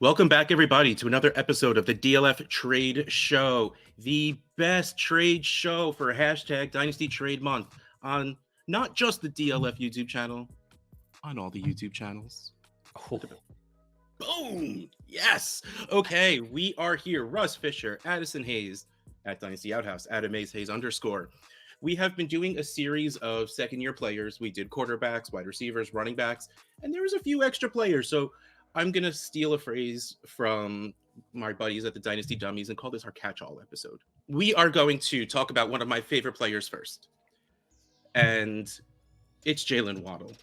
Welcome back, everybody, to another episode of the DLF Trade Show, the best trade show for hashtag Dynasty Trade Month on not just the DLF YouTube channel, on all the YouTube channels. Oh. Boom! Yes! Okay, we are here. Russ Fisher, Addison Hayes at Dynasty Outhouse, Adam Hayes _. We have been doing a series of second-year players. We did quarterbacks, wide receivers, running backs, and there was a few extra players. So I'm going to steal a phrase from my buddies at the Dynasty Dummies and call this our catch-all episode. We are going to talk about one of my favorite players first, and it's Jaylen Waddle.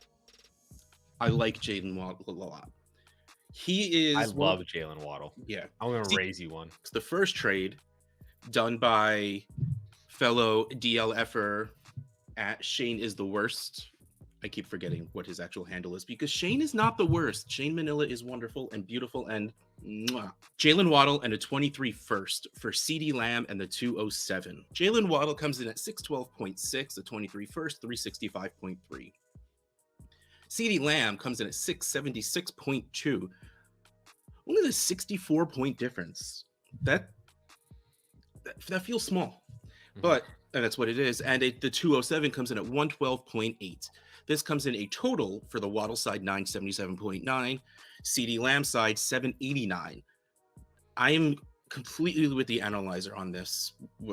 I like Jaylen Waddle a lot. I love Jaylen Waddle. Yeah. I'm going to raise you one. It's the first trade done by fellow DLFer at Shane is the worst. I keep forgetting what his actual handle is because Shane is not the worst. Shane Manila is wonderful and beautiful and mwah. Jaylen Waddle and a 23 first for CeeDee Lamb and the 207. Jaylen Waddle comes in at 612.6, a 23 first, 365.3. CeeDee Lamb comes in at 676.2. Only the 64-point difference. That feels small, but and that's what it is. And the 207 comes in at 112.8. This comes in a total for the Waddle side 977.9, CeeDee Lamb side 789. I am completely with the analyzer on this.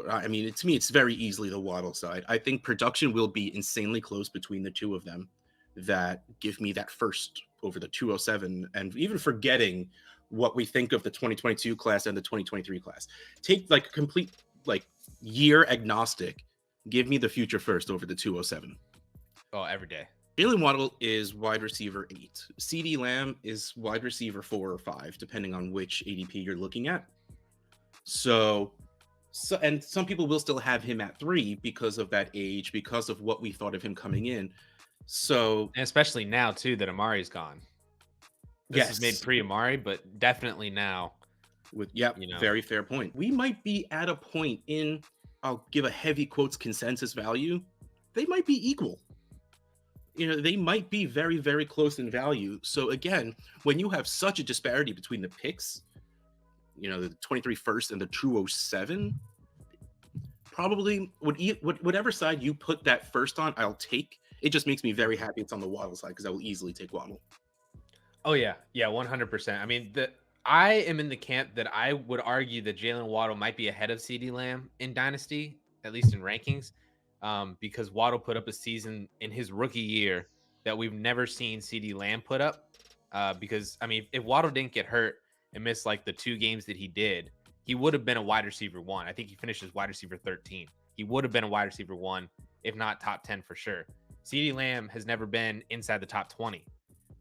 I mean, to me, it's very easily the Waddle side. I think production will be insanely close between the two of them that give me that first over the 207, and even forgetting what we think of the 2022 class and the 2023 class. Take like a complete year agnostic. Give me the future first over the 207. Oh, every day. Jaylen Waddle is wide receiver 8. CeeDee Lamb is wide receiver 4 or 5, depending on which ADP you're looking at. So and some people will still have him at 3 because of that age, because of what we thought of him coming in. So, and especially now too that Amari's gone. This is made pre-Amari, but definitely now. Very fair point. We might be at a point in, I'll give a heavy quotes consensus value. They might be equal. They might be very, very close in value. So again, when you have such a disparity between the picks, the 23 first and the 207, probably whatever side you put that first on, I'll take. It just makes me very happy it's on the Waddle side because I will easily take Waddle. Oh yeah, 100%. I mean, I am in the camp that I would argue that Jaylen Waddle might be ahead of CeeDee Lamb in Dynasty, at least in rankings, because Waddle put up a season in his rookie year that we've never seen CeeDee Lamb put up. Because I mean, if Waddle didn't get hurt and miss like the 2 games that he did, he would have been a wide receiver 1. I think he finished as wide receiver 13. He would have been a wide receiver 1, if not top 10 for sure. CeeDee Lamb has never been inside the top 20.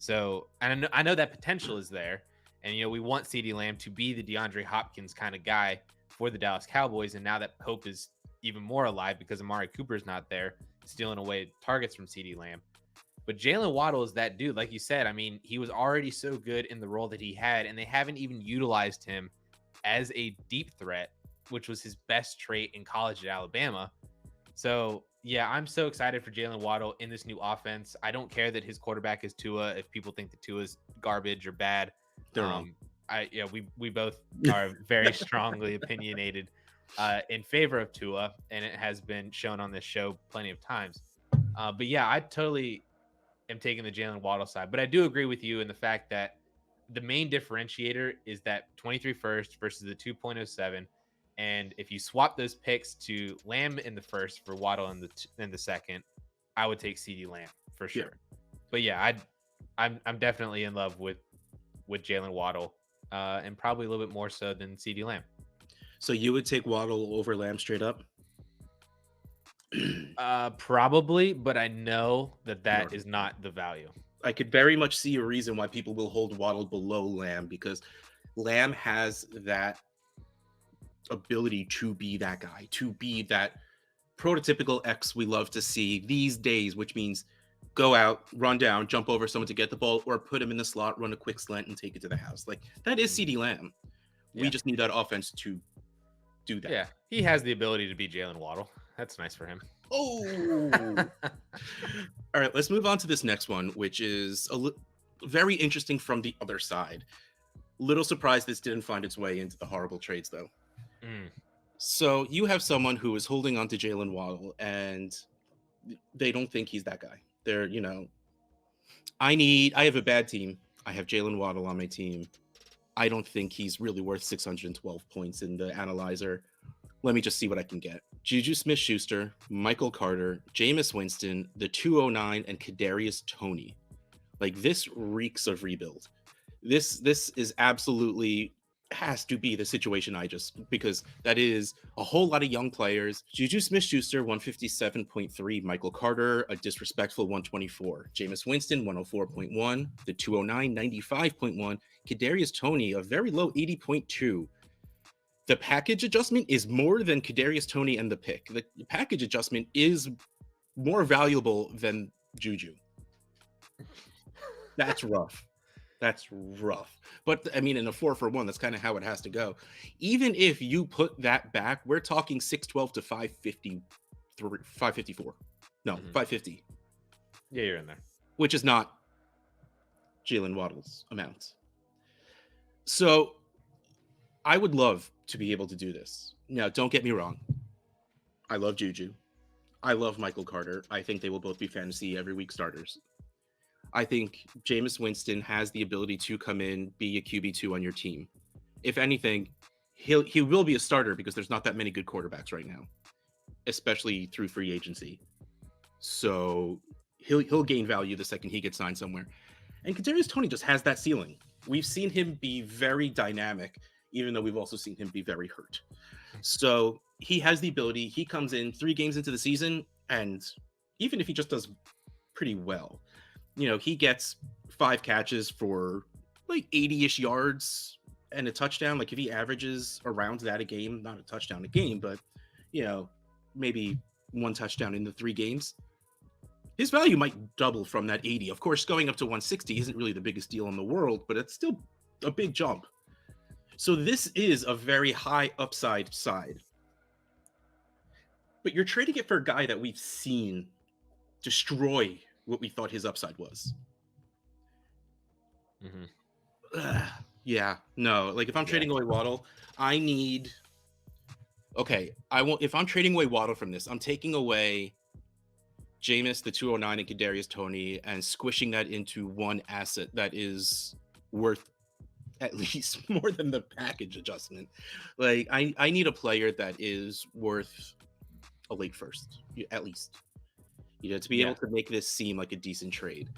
So, and I know that potential is there. And, we want CeeDee Lamb to be the DeAndre Hopkins kind of guy for the Dallas Cowboys. And now that hope is even more alive because Amari Cooper is not there, stealing away targets from CeeDee Lamb. But Jaylen Waddle is that dude. Like you said, I mean, he was already so good in the role that he had, and they haven't even utilized him as a deep threat, which was his best trait in college at Alabama. So, yeah, I'm so excited for Jaylen Waddle in this new offense. I don't care that his quarterback is Tua. If people think that Tua is garbage or bad, they're wrong. We both are very strongly opinionated in favor of Tua, and it has been shown on this show plenty of times. But yeah, I totally am taking the Jaylen Waddle side. But I do agree with you in the fact that the main differentiator is that 23 first versus the 2.07. And if you swap those picks to Lamb in the first for Waddle in the second, I would take CeeDee Lamb for sure. Yeah. But yeah, I'm definitely in love with Jaylen Waddle, and probably a little bit more so than CeeDee Lamb. So you would take Waddle over Lamb straight up? Probably, but I know that is not the value. I could very much see a reason why people will hold Waddle below Lamb, because Lamb has that ability to be that guy, to be that prototypical X we love to see these days, which means go out, run down, jump over someone to get the ball, or put him in the slot, run a quick slant, and take it to the house. Like, that is CeeDee Lamb. Yeah. We just need that offense to do that. Yeah, he has the ability to be Jaylen Waddle. That's nice for him. Oh! All right, let's move on to this next one, which is very interesting from the other side. Little surprised this didn't find its way into the horrible trades, though. Mm. So you have someone who is holding on to Jaylen Waddle, and they don't think he's that guy. They're, I have a bad team. I have Jaylen Waddle on my team. I don't think he's really worth 612 points in the analyzer. Let me just see what I can get. Juju Smith-Schuster, Michael Carter, Jameis Winston, the 209, and Kadarius Toney. Like, this reeks of rebuild. This is absolutely has to be the situation because that is a whole lot of young players. Juju Smith-Schuster 157.3, Michael Carter a disrespectful 124, Jameis Winston 104.1, the 209 95.1, Kadarius Toney a very low 80.2. The package adjustment is more than Kadarius Toney and the pick. The package adjustment is more valuable than Juju. That's rough. That's rough. But I mean, in a 4-for-1, that's kind of how it has to go. Even if you put that back, we're talking 612 to 554. No, 550. Yeah, you're in there. Which is not Jaylen Waddle's amount. So I would love to be able to do this. Now, don't get me wrong. I love Juju. I love Michael Carter. I think they will both be fantasy every week starters. I think Jameis Winston has the ability to come in, be a QB2 on your team. If anything, he will be a starter because there's not that many good quarterbacks right now, especially through free agency. So he'll gain value the second he gets signed somewhere. And Kadarius Toney just has that ceiling. We've seen him be very dynamic, even though we've also seen him be very hurt. So he has the ability. He comes in 3 games into the season, and even if he just does pretty well, he gets 5 catches for like 80-ish yards and a touchdown. Like if he averages around that a game, not a touchdown a game, but maybe 1 touchdown in the 3 games, his value might double from that 80. Of course, going up to 160 isn't really the biggest deal in the world, but it's still a big jump. So this is a very high upside side. But you're trading it for a guy that we've seen destroy what we thought his upside was. Yeah, no. Like if I'm trading away Waddle, I need. Okay, I won't. If I'm trading away Waddle from this, I'm taking away Jameis, the 209, and Kadarius Toney, and squishing that into one asset that is worth at least more than the package adjustment. Like I need a player that is worth a late first, at least. To be able to make this seem like a decent trade.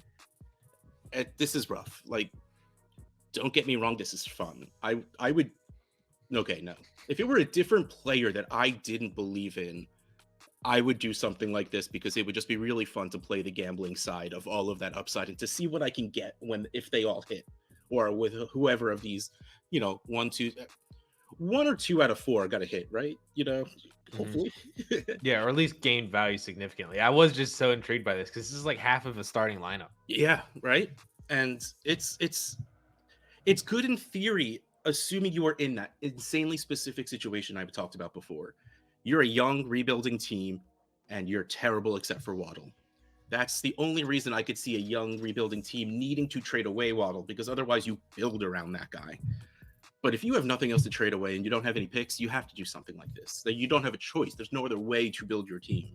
This is rough. Like, don't get me wrong, this is fun. I would. Okay, no. If it were a different player that I didn't believe in, I would do something like this because it would just be really fun to play the gambling side of all of that upside and to see what I can get if they all hit, or with whoever of these, 1 or 2 out of 4 got to hit, right? Hopefully. Yeah, or at least gain value significantly. I was just so intrigued by this because this is like half of a starting lineup. Yeah, right. And it's good in theory, assuming you are in that insanely specific situation I've talked about before. You're a young rebuilding team and you're terrible except for Waddle. That's the only reason I could see a young rebuilding team needing to trade away Waddle, because otherwise you build around that guy. But if you have nothing else to trade away and you don't have any picks, you have to do something like this. You don't have a choice. There's no other way to build your team.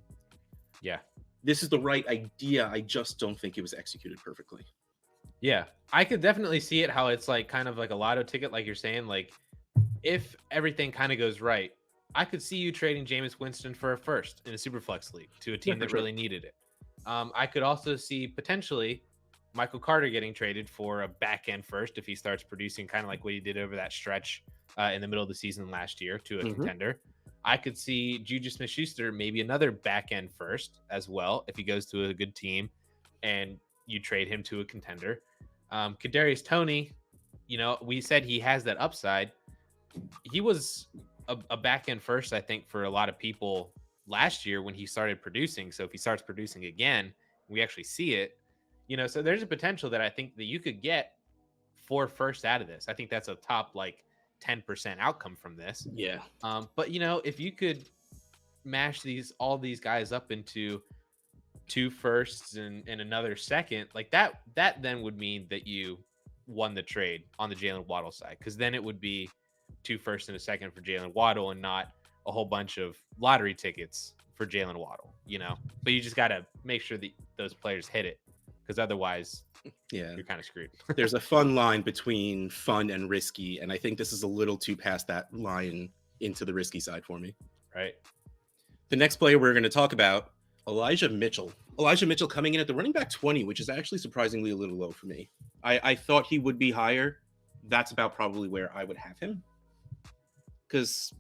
Yeah. This is the right idea. I just don't think it was executed perfectly. Yeah. I could definitely see it, how it's like kind of like a lotto ticket, like you're saying. Like, if everything kind of goes right, I could see you trading Jameis Winston for a first in a Superflex league to a team that really needed it. I could also see potentially Michael Carter getting traded for a back end first if he starts producing kind of like what he did over that stretch in the middle of the season last year to a contender. I could see Juju Smith-Schuster maybe another back end first as well if he goes to a good team and you trade him to a contender. Kadarius Toney, we said he has that upside. He was a back end first, I think, for a lot of people last year when he started producing. So if he starts producing again, we actually see it. So there's a potential that I think that you could get 4 firsts out of this. I think that's a top like 10% outcome from this. Yeah. But if you could mash all these guys up into 2 firsts and another second, like that then would mean that you won the trade on the Jaylen Waddle side, because then it would be 2 firsts and a second for Jaylen Waddle and not a whole bunch of lottery tickets for Jaylen Waddle, you know. But you just got to make sure that those players hit it, because otherwise, you're kind of screwed. There's a fun line between fun and risky, and I think this is a little too past that line into the risky side for me. Right. The next player we're going to talk about, Elijah Mitchell. Elijah Mitchell coming in at the running back 20, which is actually surprisingly a little low for me. I thought he would be higher. That's about probably where I would have him, because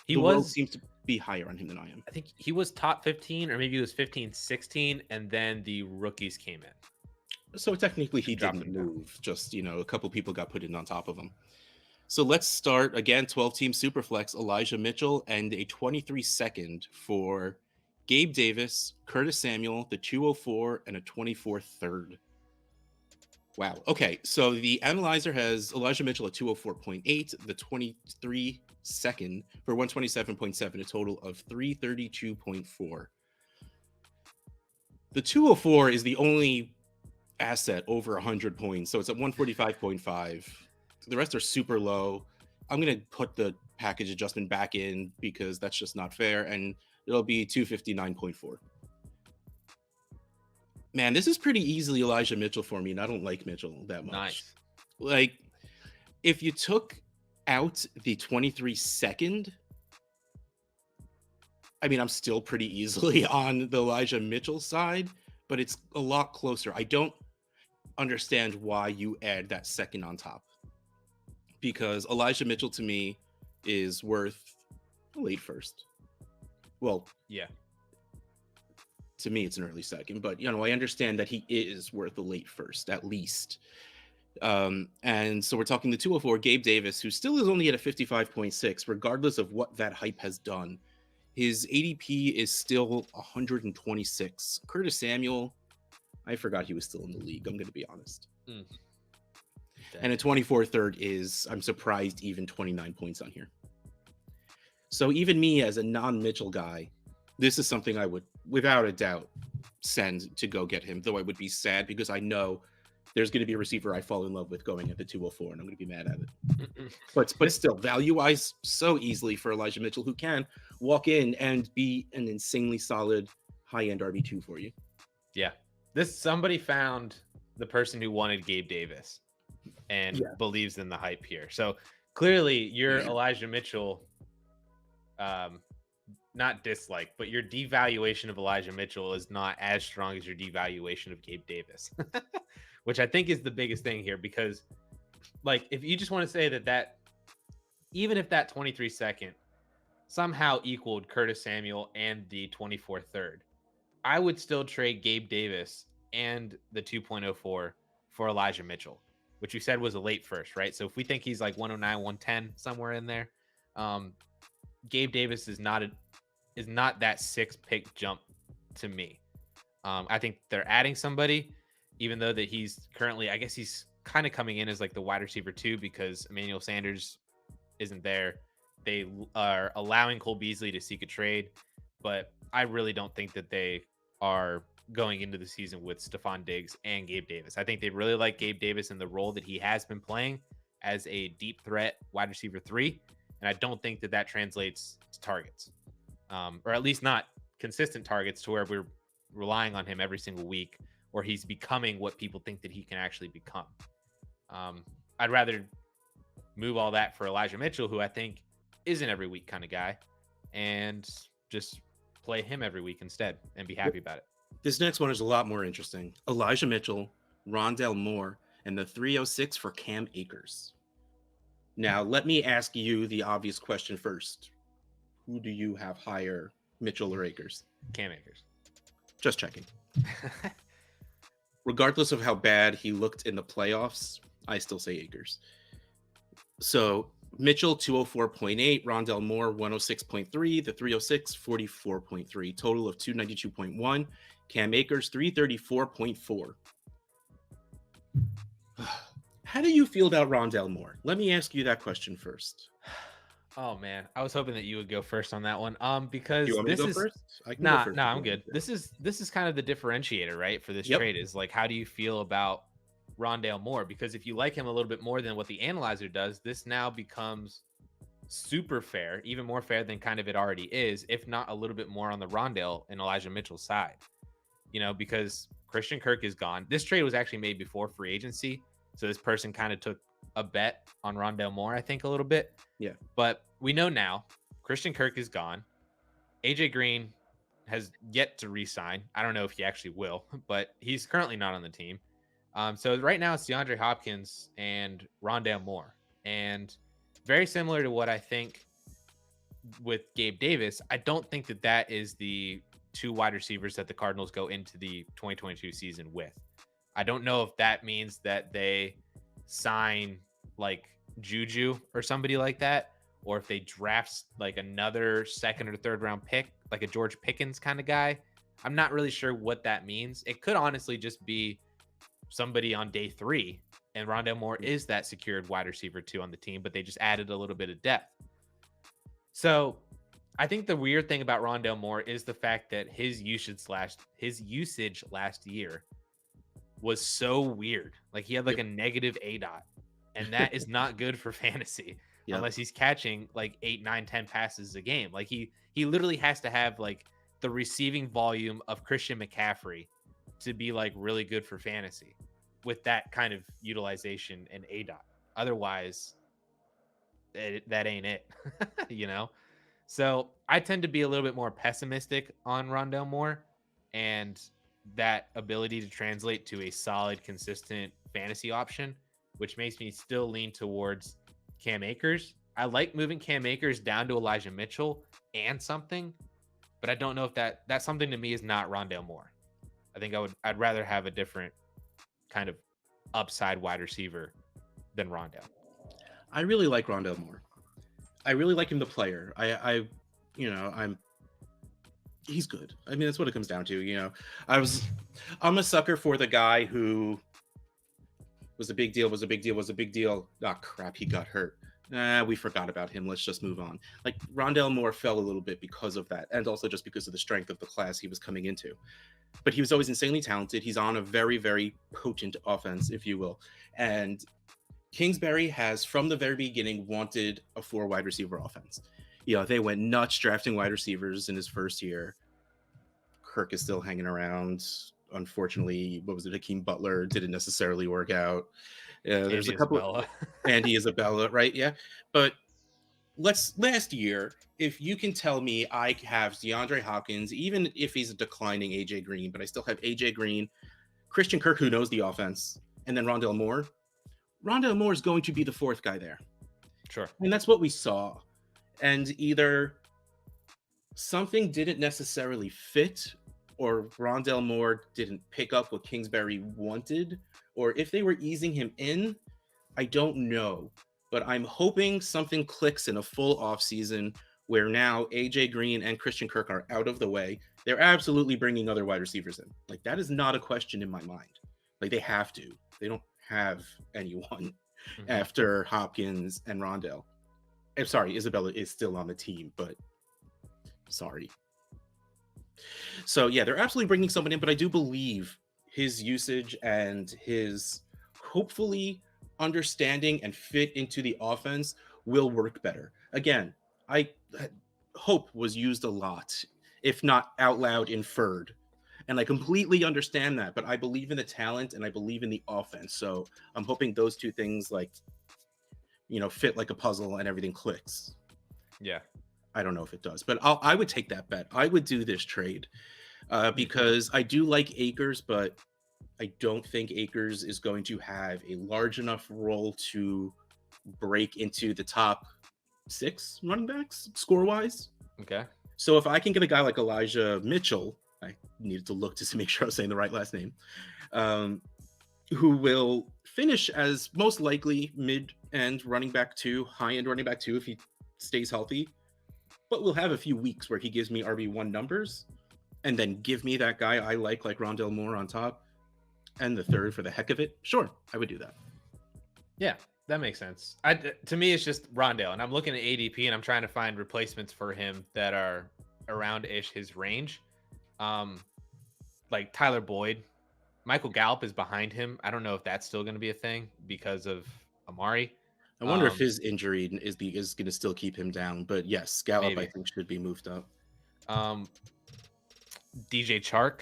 the world seems to be higher on him than I am. I think he was top 15, or maybe he was 15, 16, and then the rookies came in. So technically he didn't move. Just, you know, a couple people got put in on top of him. So let's start again, 12-team Superflex, Elijah Mitchell, and a 23-second for Gabe Davis, Curtis Samuel, the 204, and a 24 third. Wow. Okay, so the analyzer has Elijah Mitchell at 204.8, the 23 second for 127.7, a total of 332.4. The 204 is the only asset over 100 points, so it's at 145.5. The rest are super low. I'm going to put the package adjustment back in because that's just not fair, and it'll be 259.4. Man, this is pretty easily Elijah Mitchell for me, and I don't like Mitchell that much. Nice. Like, if you took out the 23 second, I mean, I'm still pretty easily on the Elijah Mitchell side, but it's a lot closer. I don't understand why you add that second on top, because Elijah Mitchell to me is worth a late first. Well, yeah. To me, it's an early second, but you know, I understand that he is worth a late first at least. And so we're talking the 204, Gabe Davis, who still is only at a 55.6, regardless of what that hype has done. His ADP is still 126. Curtis Samuel, I forgot he was still in the league, I'm going to be honest. And a 24 third is, I'm surprised, even 29 points on here. So even me as a non-Mitchell guy, this is something I would, without a doubt, send to go get him, though I would be sad because I know there's going to be a receiver I fall in love with going at the 204, and I'm going to be mad at it. But still, value-wise, so easily for Elijah Mitchell, who can walk in and be an insanely solid high-end RB2 for you. Yeah. Somebody found the person who wanted Gabe Davis and believes in the hype here. So clearly your Elijah Mitchell, not dislike, but your devaluation of Elijah Mitchell is not as strong as your devaluation of Gabe Davis, which I think is the biggest thing here, because like, if you just want to say that even if that 23 second somehow equaled Curtis Samuel and the 24 third, I would still trade Gabe Davis and the 2.04 for Elijah Mitchell, which you said was a late first, right? So if we think he's like 109, 110, somewhere in there, Gabe Davis is not that 6 pick jump to me. I think they're adding somebody, even though that he's currently, I guess he's kind of coming in as like the wide receiver 2 because Emmanuel Sanders isn't there. They are allowing Cole Beasley to seek a trade, but I really don't think that they are going into the season with Stephon Diggs and Gabe Davis. I think they really like Gabe Davis in the role that he has been playing as a deep threat wide receiver 3. And I don't think that translates to targets, or at least not consistent targets to where we're relying on him every single week, or he's becoming what people think that he can actually become. I'd rather move all that for Elijah Mitchell, who I think is an every week kind of guy, and just play him every week instead and be happy about it. This next one is a lot more interesting. Elijah Mitchell, Rondale Moore, and the 306 for Cam Akers. Now, let me ask you the obvious question first. Who do you have higher, Mitchell or Akers? Cam Akers. Just checking. Regardless of how bad he looked in the playoffs, I still say Akers. So Mitchell, 204.8, Rondale Moore, 106.3, the 306, 44.3, total of 292.1, Cam Akers, 334.4. How do you feel about Rondale Moore? Let me ask you that question first. Oh man, I was hoping that you would go first on that one. Because you want me this to go is first? I'm good. This is kind of the differentiator, right? For this trade is like, how do you feel about Rondale Moore, because if you like him a little bit more than what the analyzer does, this now becomes super fair, even more fair than kind of it already is, if not a little bit more on the Rondale and Elijah Mitchell side. Because Christian Kirk is gone. This trade was actually made before free agency, so this person kind of took a bet on Rondale Moore, I think, a little bit. Yeah. But we know now Christian Kirk is gone. AJ Green has yet to re-sign. I don't know if he actually will, but he's currently not on the team. So right now it's DeAndre Hopkins and Rondale Moore. And very similar to what I think with Gabe Davis, I don't think that is the two wide receivers that the Cardinals go into the 2022 season with. I don't know if that means that they sign like Juju or somebody like that, or if they draft like another second or third round pick, like a George Pickens kind of guy. I'm not really sure what that means. It could honestly just be somebody on day 3, and Rondale Moore is that secured wide receiver 2 on the team, but they just added a little bit of depth. So I think the weird thing about Rondale Moore is the fact that his usage last year was so weird. Like he had like a negative ADOT, and that is not good for fantasy unless he's catching like 8, 9, 10 passes a game. Like he literally has to have like the receiving volume of Christian McCaffrey to be like really good for fantasy with that kind of utilization and ADOT. Otherwise, that ain't it, So I tend to be a little bit more pessimistic on Rondale Moore and that ability to translate to a solid, consistent fantasy option, which makes me still lean towards Cam Akers. I like moving Cam Akers down to Elijah Mitchell and something, but I don't know if that something to me is not Rondale Moore. I think I'd rather have a different kind of upside wide receiver than Rondale. I really like Rondale Moore. I really like him, the player. He's good. I mean, that's what it comes down to. I'm a sucker for the guy who was a big deal. Ah, crap, he got hurt. We forgot about him. Let's just move on. Like Rondale Moore fell a little bit because of that, and also just because of the strength of the class he was coming into. But he was always insanely talented. He's on a very, very potent offense, if you will. And Kingsbury has, from the very beginning, wanted a 4 wide receiver offense. They went nuts drafting wide receivers in his first year. Kirk is still hanging around. Unfortunately, Hakeem Butler didn't necessarily work out. There's a couple. Andy Isabella, right? Yeah. But last year, if you can tell me I have DeAndre Hopkins, even if he's a declining AJ Green, but I still have AJ Green, Christian Kirk, who knows the offense, and then Rondale Moore. Rondale Moore is going to be the 4th guy there. Sure. And that's what we saw. And either something didn't necessarily fit, or Rondale Moore didn't pick up what Kingsbury wanted, or if they were easing him in, I don't know. But I'm hoping something clicks in a full offseason where now AJ Green and Christian Kirk are out of the way. They're absolutely bringing other wide receivers in. Like, that is not a question in my mind. Like, they have to. They don't have anyone after Hopkins and Rondale. I'm sorry, Isabella is still on the team, but sorry. So yeah, they're absolutely bringing someone in, but I do believe his usage and his hopefully understanding and fit into the offense will work better. Again, hope was used a lot, if not out loud inferred. And I completely understand that, but I believe in the talent and I believe in the offense. So I'm hoping those two things fit like a puzzle and everything clicks. Yeah. I don't know if it does, but I would take that bet. I would do this trade because I do like Akers, but I don't think Akers is going to have a large enough role to break into the top 6 running backs score-wise. Okay. So if I can get a guy like Elijah Mitchell, I needed to look to make sure I was saying the right last name, who will finish as most likely mid-end running back 2, high-end running back 2 if he stays healthy, but we'll have a few weeks where he gives me RB1 numbers and then give me that guy I like Rondale Moore on top and the 3rd for the heck of it. Sure, I would do that. Yeah, that makes sense. To me, it's just Rondale, and I'm looking at ADP and I'm trying to find replacements for him that are around-ish his range. Like Tyler Boyd Michael Gallup is behind him. I don't know if that's still going to be a thing because of Amari. I wonder if his injury is going to still keep him down. But yes, Gallup, I Maybe. think, should be moved up. DJ Chark.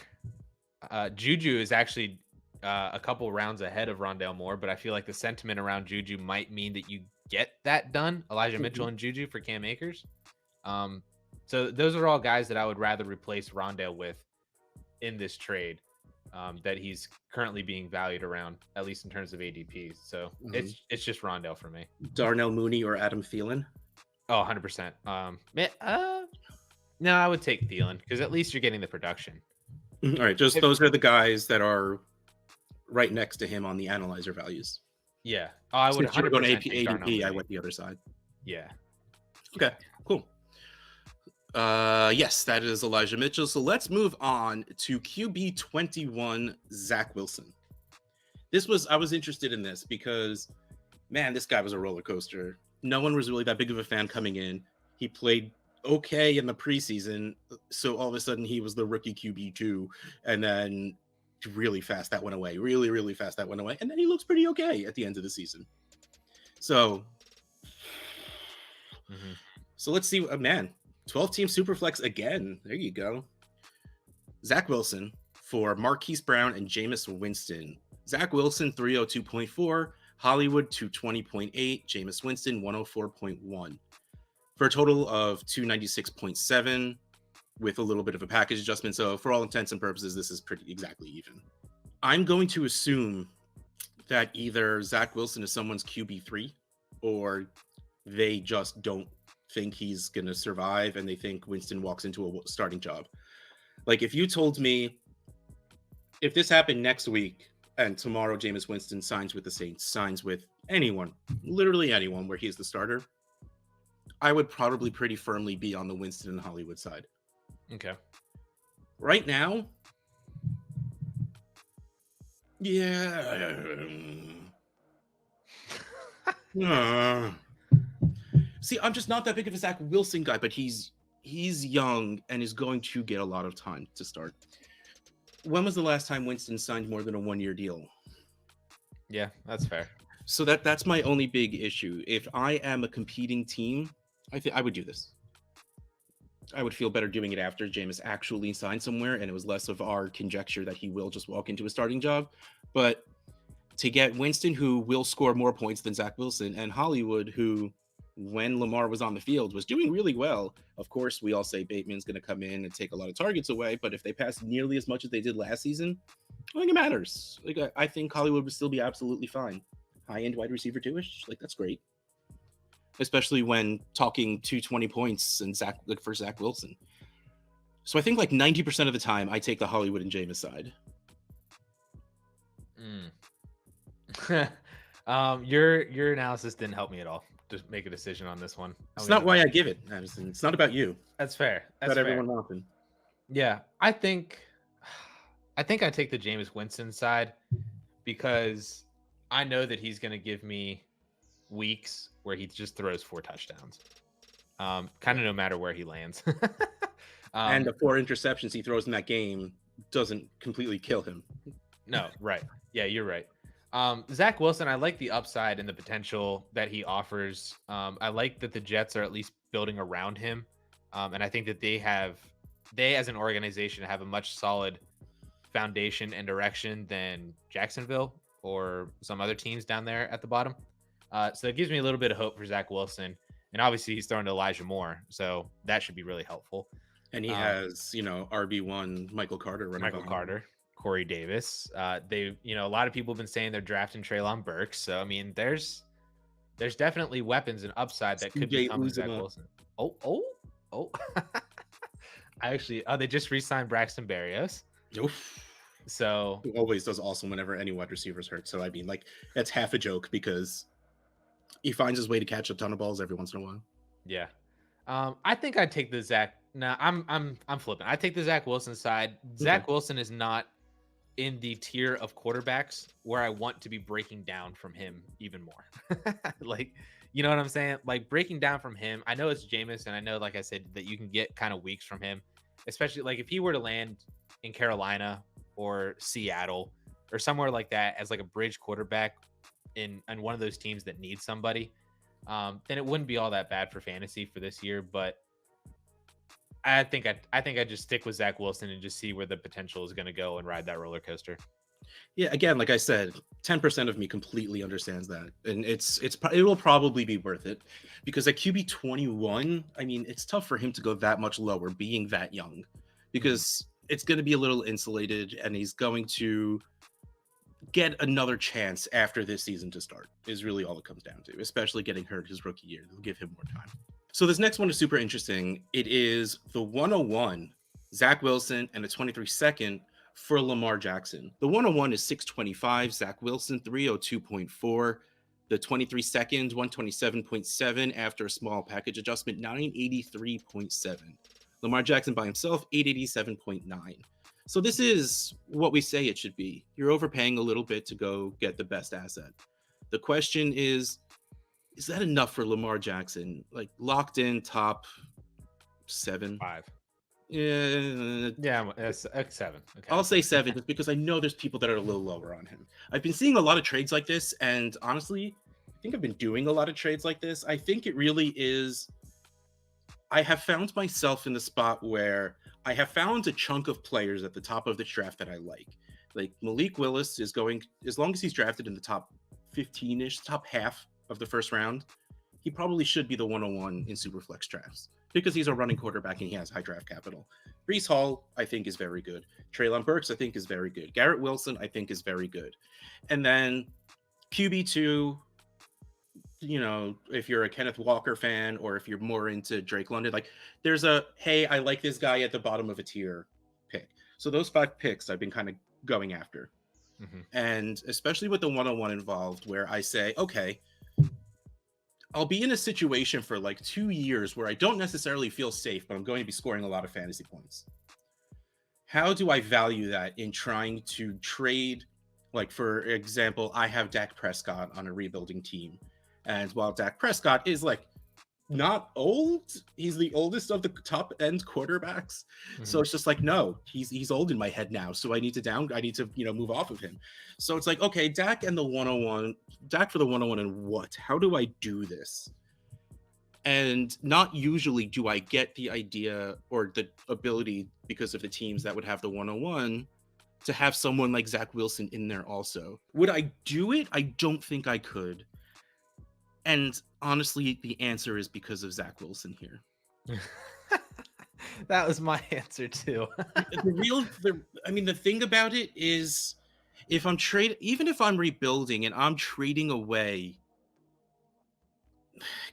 Juju is actually a couple rounds ahead of Rondale Moore, but I feel like the sentiment around Juju might mean that you get that done. Elijah Mitchell and Juju for Cam Akers. So those are all guys that I would rather replace Rondale with in this trade that he's currently being valued around, at least in terms of ADP. So it's just Rondale for me. Darnell Mooney or Adam Thielen? Oh, 100%. No, I would take Thielen because at least you're getting the production. All right, just those are the guys that are right next to him on the analyzer values. Yeah. Oh, I would 100% go to ADP. I went the other side. Yeah. Okay, cool. Yes, that is Elijah Mitchell. So let's move on to QB 21, Zach Wilson. I was interested in this because, man, this guy was a roller coaster. No one was really that big of a fan coming in. He played okay in the preseason, so all of a sudden he was the rookie QB2, and then really fast that went away. Really, really fast that went away, and then he looks pretty okay at the end of the season. So, so let's see. Man, 12-team Superflex again. There you go. Zach Wilson for Marquise Brown and Jameis Winston. Zach Wilson 302.4, Hollywood 220.8, Jameis Winston 104.1. For a total of 296.7 with a little bit of a package adjustment. So for all intents and purposes, this is pretty exactly even. I'm going to assume that either Zach Wilson is someone's QB3 or they just don't think he's going to survive and they think Winston walks into a starting job. Like if you told me if this happened next week and tomorrow Jameis Winston signs with the Saints, signs with anyone, literally anyone where he's the starter, I would probably pretty firmly be on the Winston and Hollywood side. Okay. Right now, yeah. See, I'm just not that big of a Zach Wilson guy, but he's young and is going to get a lot of time to start. When was the last time Winston signed more than a 1-year deal? Yeah, that's fair. So that's my only big issue. If I am a competing team, I think I would do this. I would feel better doing it after Jameis actually signed somewhere and it was less of our conjecture that he will just walk into a starting job. But to get Winston, who will score more points than Zach Wilson, and Hollywood, who, when Lamar was on the field, was doing really well. Of course, we all say Bateman's going to come in and take a lot of targets away, but if they pass nearly as much as they did last season, I don't think it matters. Like I think Hollywood would still be absolutely fine. High-end wide receiver 2-ish, like that's great. Especially when talking 220 points and for Zach Wilson. So I think like 90% of the time I take the Hollywood and Jameis side. Your analysis didn't help me at all to make a decision on this one. It's not why I give it, Addison. It's not about you. That's fair. That's about fair. Everyone wanting. Yeah, I think I take the Jameis Winston side because I know that he's going to give me weeks where he just throws 4 touchdowns, kind of no matter where he lands. And the 4 interceptions he throws in that game doesn't completely kill him. No, right. Yeah, you're right. Zach Wilson, I like the upside and the potential that he offers. I like that the Jets are at least building around him. And I think that they as an organization have a much solid foundation and direction than Jacksonville or some other teams down there at the bottom. So it gives me a little bit of hope for Zach Wilson. And obviously he's throwing to Elijah Moore. So that should be really helpful. And he has, RB1 Michael Carter running Michael Carter, Corey Davis. A lot of people have been saying they're drafting Treylon Burks. So, I mean, there's definitely weapons and upside that could become Zach Wilson. Oh. They just re-signed Braxton Berrios. Oof. So he always does awesome whenever any wide receiver's hurt. So, I mean, like, that's half a joke because he finds his way to catch a ton of balls every once in a while. Yeah. I think I'd take the Zach. No, I'm flipping. I take the Zach Wilson side. Okay. Zach Wilson is not in the tier of quarterbacks where I want to be breaking down from him even more. Like, you know what I'm saying? Like breaking down from him. I know it's Jameis, and I know, like I said, that you can get kind of weeks from him, especially like if he were to land in Carolina or Seattle, or somewhere like that as like a bridge quarterback in one of those teams that needs somebody, then it wouldn't be all that bad for fantasy for this year. But I think I just stick with Zach Wilson and just see where the potential is going to go and ride that roller coaster. Yeah, again, like I said, 10% of me completely understands that, and it will probably be worth it because at QB 21, I mean, it's tough for him to go that much lower, being that young, because it's going to be a little insulated, and he's going to get another chance after this season to start. Is really all it comes down to, especially getting hurt his rookie year. They'll give him more time. So this next one is super interesting. It is the 101, Zach Wilson, and the 23 second for Lamar Jackson. The 101 is 625, Zach Wilson 302.4. The 23 second 127.7 after a small package adjustment 983.7. Lamar Jackson by himself 887.9. So this is what we say it should be. You're overpaying a little bit to go get the best asset. The question is that enough for Lamar Jackson? Like locked in top 7? 5. Yeah, it's 7. Okay. I'll say 7 just because I know there's people that are a little lower on him. I've been seeing a lot of trades like this, and honestly, I think I've been doing a lot of trades like this. I think it really is. I have found myself in the spot where I have found a chunk of players at the top of the draft that I like. Like Malik Willis is going, as long as he's drafted in the top 15-ish, top half of the first round, he probably should be the 101 in Superflex drafts because he's a running quarterback and he has high draft capital. Breece Hall, I think, is very good. Treylon Burks, I think, is very good. Garrett Wilson, I think, is very good. And then QB2, you know, if you're a Kenneth Walker fan or if you're more into Drake London, like there's a, hey, I like this guy at the bottom of a tier pick. So those 5 picks I've been kind of going after. And especially with the 101 involved where I say, okay, I'll be in a situation for like 2 years where I don't necessarily feel safe, but I'm going to be scoring a lot of fantasy points. How do I value that in trying to trade? Like, for example, I have Dak Prescott on a rebuilding team. And while Dak Prescott is like not old, he's the oldest of the top end quarterbacks. So it's just like, no, he's old in my head now. So I need to, you know, move off of him. So it's like, okay, Dak and the 101, Dak for the 101 and what? How do I do this? And not usually do I get the idea or the ability because of the teams that would have the 101 to have someone like Zach Wilson in there also. Would I do it? I don't think I could. And honestly, the answer is because of Zach Wilson here. That was my answer too. The thing about it is, if I'm even if I'm rebuilding and I'm trading away,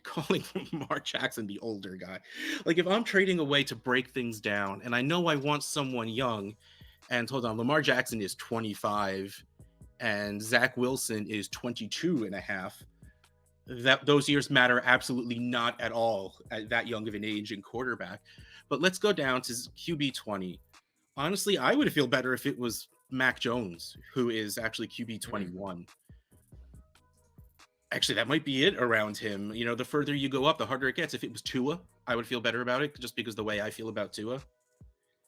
calling Lamar Jackson the older guy, like if I'm trading away to break things down, and I know I want someone young, and hold on, Lamar Jackson is 25, and Zach Wilson is 22 and a half. That those years matter absolutely not at all at that young of an age in quarterback. But let's go down to QB 20. Honestly, I would feel better if it was Mac Jones, who is actually QB 21. Actually, that might be it around him. You know, the further you go up, the harder it gets. If it was Tua, I would feel better about it just because the way I feel about Tua.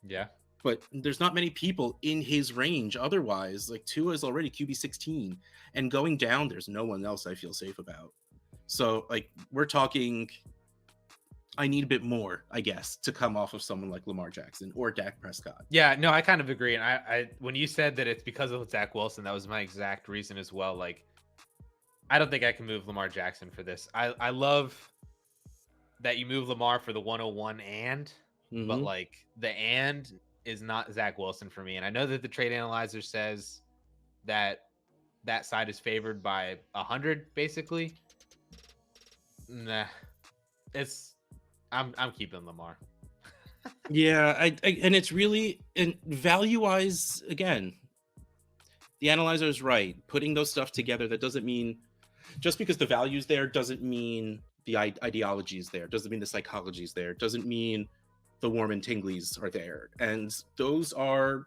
Yeah. But there's not many people in his range otherwise. Like Tua is already QB 16, and going down, there's no one else I feel safe about. So, like, we're talking, I need a bit more, I guess, to come off of someone like Lamar Jackson or Dak Prescott. Yeah, no, I kind of agree. And I when you said that it's because of Zach Wilson, that was my exact reason as well. Like, I don't think I can move Lamar Jackson for this. I love that you move Lamar for the 101 but like the and is not Zach Wilson for me. And I know that the trade analyzer says that side is favored by 100 basically. Nah, I'm keeping Lamar. Yeah, and it's really, and value wise, again, the analyzer is right. Putting those stuff together, that doesn't mean just because the value's there doesn't mean the ideology is there. Doesn't mean the psychology is there. Doesn't mean the warm and tinglies are there. And those other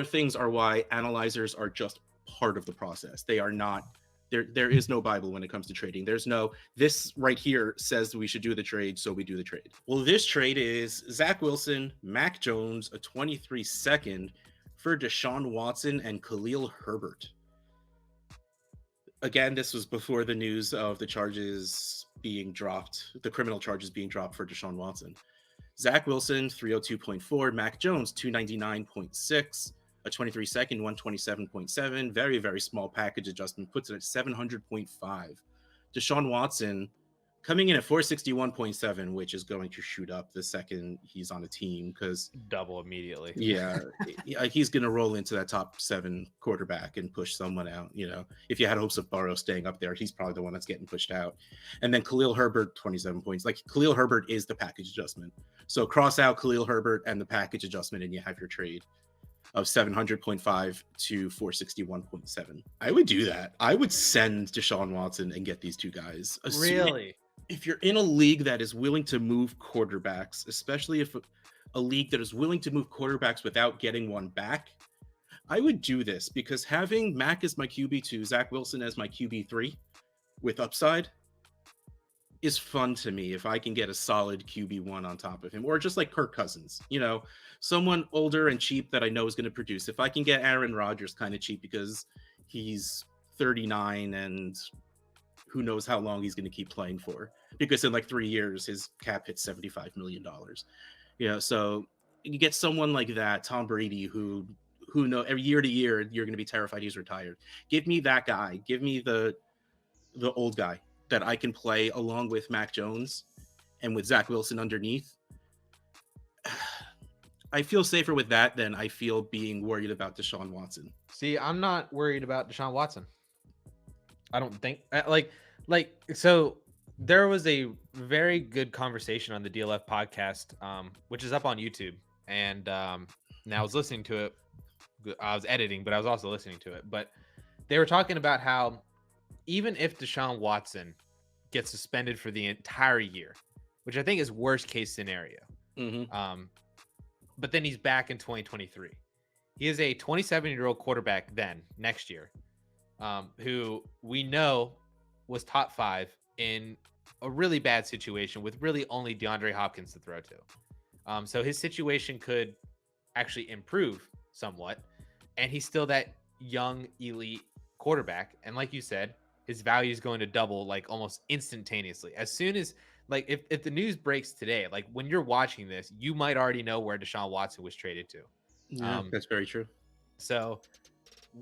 things are why analyzers are just part of the process. They are not. There is no Bible when it comes to trading. There's no, this right here says we should do the trade, so we do the trade. Well, this trade is Zach Wilson, Mac Jones, a 23 second for Deshaun Watson and Khalil Herbert. Again, this was before the news of the charges being dropped, the criminal charges being dropped for Deshaun Watson. Zach Wilson, 302.4. Mac Jones, 299.6. A 23-second, 127.7. Very, very small package adjustment puts it at 700.5. Deshaun Watson coming in at 461.7, which is going to shoot up the second he's on a team because double immediately. Yeah, he's going to roll into that top 7 quarterback and push someone out. You know, if you had hopes of Burrow staying up there, he's probably the one that's getting pushed out. And then Khalil Herbert, 27 points. Like Khalil Herbert is the package adjustment. So cross out Khalil Herbert and the package adjustment, and you have your trade of 700.5 to 461.7. I would do that. I would send Deshaun Watson and get these two guys. Really? If you're in a league that is willing to move quarterbacks, especially if a league that is willing to move quarterbacks without getting one back, I would do this because having Mac as my QB2, Zach Wilson as my QB3 with upside is fun to me if I can get a solid QB1 on top of him, or just like Kirk Cousins, you know, someone older and cheap that I know is going to produce. If I can get Aaron Rodgers kind of cheap because he's 39 and who knows how long he's going to keep playing for, because in like 3 years, his cap hits $75 million. You know, so you get someone like that, Tom Brady, who know every year to year, you're going to be terrified he's retired. Give me that guy. Give me the old guy that I can play along with Mac Jones and with Zach Wilson underneath. I feel safer with that than I feel being worried about Deshaun Watson. See, I'm not worried about Deshaun Watson. I don't think so. There was a very good conversation on the DLF podcast, which is up on YouTube. And now I was listening to it. I was editing, but I was also listening to it. But they were talking about how even if Deshaun Watson gets suspended for the entire year, which I think is worst case scenario, but then he's back in 2023. He is a 27-year-old quarterback next year, who we know was top 5 in a really bad situation with really only DeAndre Hopkins to throw to. So his situation could actually improve somewhat, and he's still that young elite quarterback. And like you said, his value is going to double like almost instantaneously. As soon as, like, if the news breaks today, like when you're watching this, you might already know where Deshaun Watson was traded to. Yeah, that's very true. So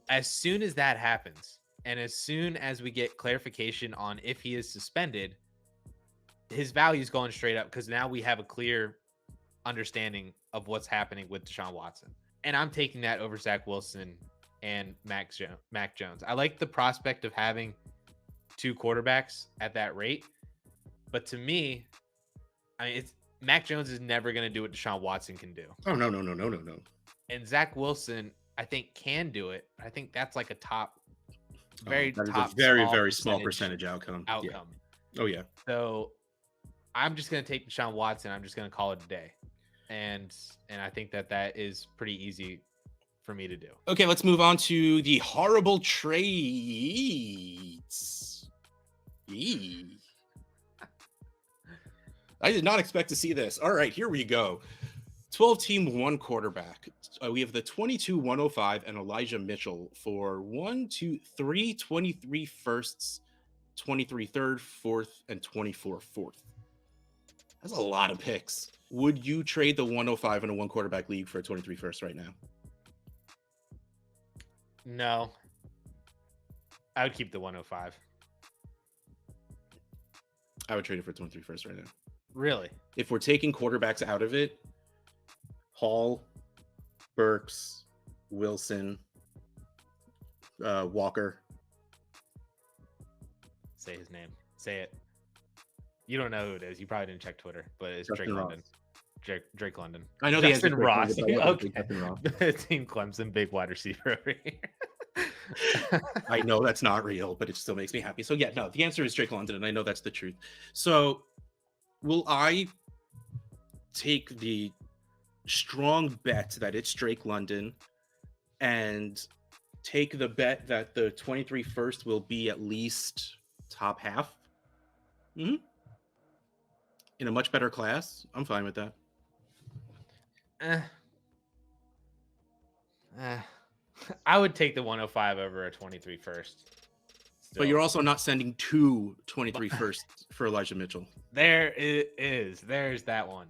as soon as that happens, and as soon as we get clarification on if he is suspended, his value is going straight up because now we have a clear understanding of what's happening with Deshaun Watson. And I'm taking that over Zach Wilson and Mac Jones. I like the prospect of having 2 quarterbacks at that rate. But to me, I mean, Mac Jones is never going to do what Deshaun Watson can do. Oh, no. And Zach Wilson, I think, can do it. I think that's like a top, very small percentage outcome. Yeah. Oh, yeah. So I'm just going to take Deshaun Watson. I'm just going to call it a day. And I think that is pretty easy for me to do. Okay, let's move on to the horrible trades. I did not expect to see this. All right, here we go. 12-team 1 quarterback. We have the 22-105 and Elijah Mitchell for 23 firsts, 23 third, 4th, and 24 4th. That's a lot of picks. Would you trade the 105 in a 1 quarterback league for a 23 first right now? No. I would keep the 105. I would trade it for 23 first right now. Really? If we're taking quarterbacks out of it, Hall, Burks, Wilson, Walker. Say his name. Say it. You don't know who it is. You probably didn't check Twitter, but it's Justin Drake Ross. London. Drake London. I know Justin the answer. Ross. Okay. Team Clemson, big wide receiver over here. I know that's not real, but it still makes me happy. So yeah, no, the answer is Drake London, and I know that's the truth. So will I take the strong bet that it's Drake London and take the bet that the 23 first will be at least top half? In a much better class? I'm fine with that. I would take the 105 over a 23 first. But you're also not sending 2 23 firsts for Elijah Mitchell. There it is. There's that one.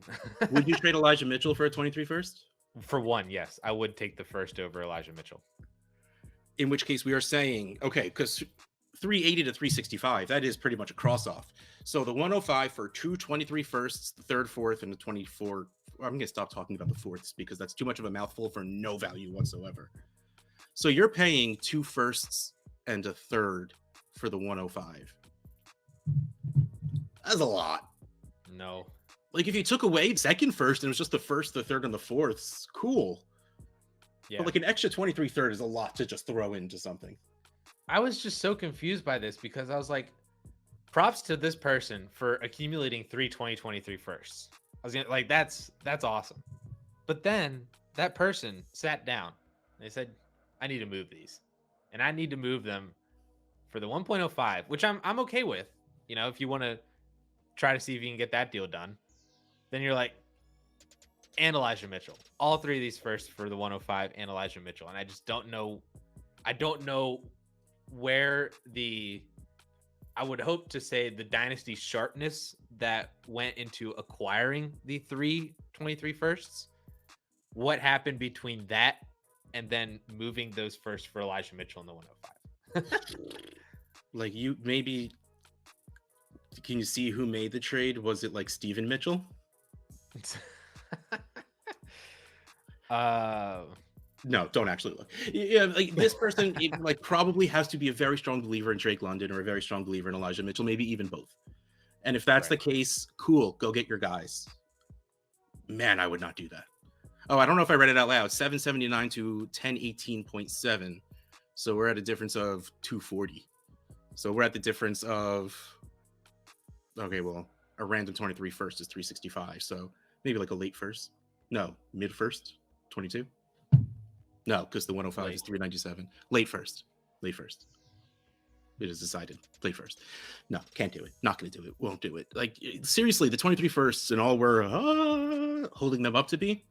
Would you trade Elijah Mitchell for a 23 first? For one, yes. I would take the first over Elijah Mitchell. In which case we are saying, okay, because 380 to 365, that is pretty much a cross-off. So the 105 for 2 23 firsts, the third, fourth, and the 24. I'm going to stop talking about the fourths because that's too much of a mouthful for no value whatsoever. So you're paying 2 firsts and a third for the 105. That's a lot. No. Like if you took away second first and it was just the first, the third, and the fourths, cool. Yeah. But like an extra 23 third is a lot to just throw into something. I was just so confused by this because I was like, props to this person for accumulating 3 2023 firsts. I was gonna like that's awesome. But then that person sat down and they said, I need to move these. And I need to move them for the 1.05, which I'm okay with. You know, if you want to try to see if you can get that deal done, then you're like, and Elijah Mitchell. All 3 of these first for the 105 and Elijah Mitchell. And I just don't know. I don't know where I would hope to say the dynasty sharpness that went into acquiring the 3 23 firsts. What happened between that and then moving those first for Elijah Mitchell in the 105? Like you maybe, can you see who made the trade? Was it like Steven Mitchell? No, don't actually look. Yeah, like this person like probably has to be a very strong believer in Drake London or a very strong believer in Elijah Mitchell, maybe even both. And if that's the case, cool, go get your guys. Man, I would not do that. Oh, I don't know if I read it out loud. 779 to 1018.7. So we're at a difference of 240. So we're at the difference of, okay, well, a random 23 first is 365. So maybe like a late first. No, mid first, 22. No, because the 105 is 397. Late first. It is decided. Late first. No, can't do it. Not going to do it. Won't do it. Like, seriously, the 23 firsts and all we're holding them up to be,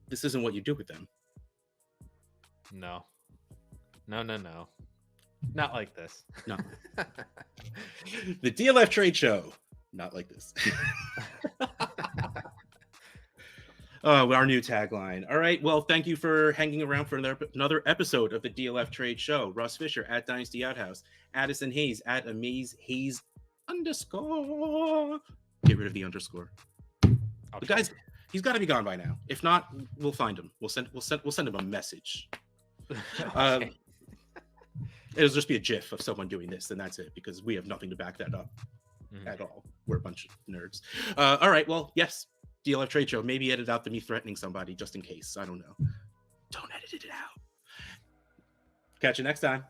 this isn't what you do with them. No. Not like this. No. The DLF Trade Show. Not like this. Our new tagline. All right. Well, thank you for hanging around for another episode of the DLF Trade Show. Russ Fisher at Dynasty Outhouse. Addison Hayes at AmazeHayes_. Get rid of the underscore. The guy's, he's got to be gone by now. If not, we'll find him. We'll send him a message. It'll just be a GIF of someone doing this, and that's it, because we have nothing to back that up at all. We're a bunch of nerds. All right. Well, yes. DLF Trade Show. Maybe edit out the me threatening somebody just in case. I don't know. Don't edit it out. Catch you next time.